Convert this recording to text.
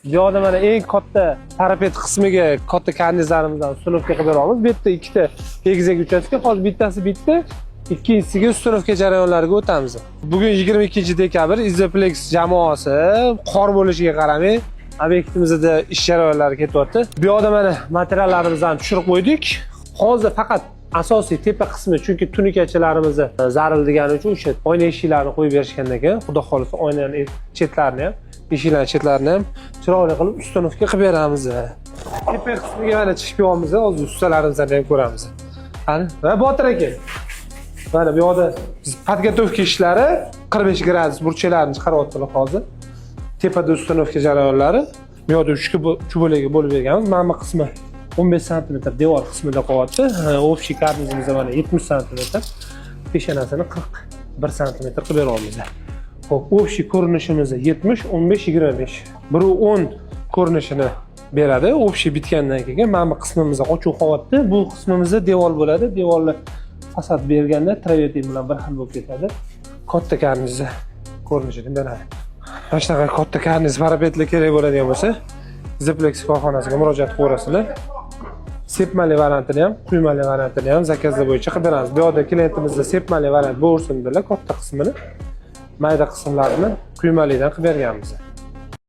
Bu yerda mana eng katta parapet qismiga katta karnizlarimizdan ustunovka qilib beramiz. Bu yerda ikkita egizak uchastka, hozir bittasi bitta, ikkinchisiga ustunovka jarayonlariga o'tamiz. Bugun 22-dekabr Izoplex jamoasi qor bo'lishiga qaramay obyektimizda ish jarayonlari ketyapti. Bu yerda mana materiallarimizni tushirib qo'ydik. Hozir faqat asosiy tepa qismi, chunki tunikachilarimizni zaril degani uchun o'sha oyna eshiklarni qo'yib berishgandan keyin, xudo xolisa oynaning chetlarini ham, eshiklarning chetlarini ham chiroyli qilib ustunovka qilib beramiz. Tepa qismiga mana chiqib kelyapmiz, hozir ustalarimizni ham ko'ramiz. Qani, va Botir aka. Mana bu yerda biz podgotovka ishlari 45 gradus burchaklarni chiqaryapmiz hozir. Tepada ustunovka jarayonlari. Bu yerda 3 bo'lakga bo'lib berganmiz. Mana bu qismi 15 sm devor qismida qolyapti. Общий karnizimiz mana 70 sm. Peshonasini 41 sm qilib beryapmiz. Xo'p, общий ko'rinishimiz 70, 15, 25. 110 ko'rinishini beradi. Общий bitgandan keyin mana bu qismimiz ochuv qolyapti. Bu qismimizda devor bo'ladi. Devorlar fasad berganda travertin bilan bir xil bo'lib ketadi. Katta karnizni ko'rinishini beradi. Mana shunaqa katta karniz parapetli kerak bo'ladigan bo'lsa, Izoplex korxonasiga murojaat qilaverasizlar. Sepmali variantini ham, quymali variantini ham zakazlar bo'yicha qilib beramiz. Bu yerda klientimizda sepmali variant bo'lsin dedilar, katta qismini, mayda qismlarini quymalidan qilib berganmiz.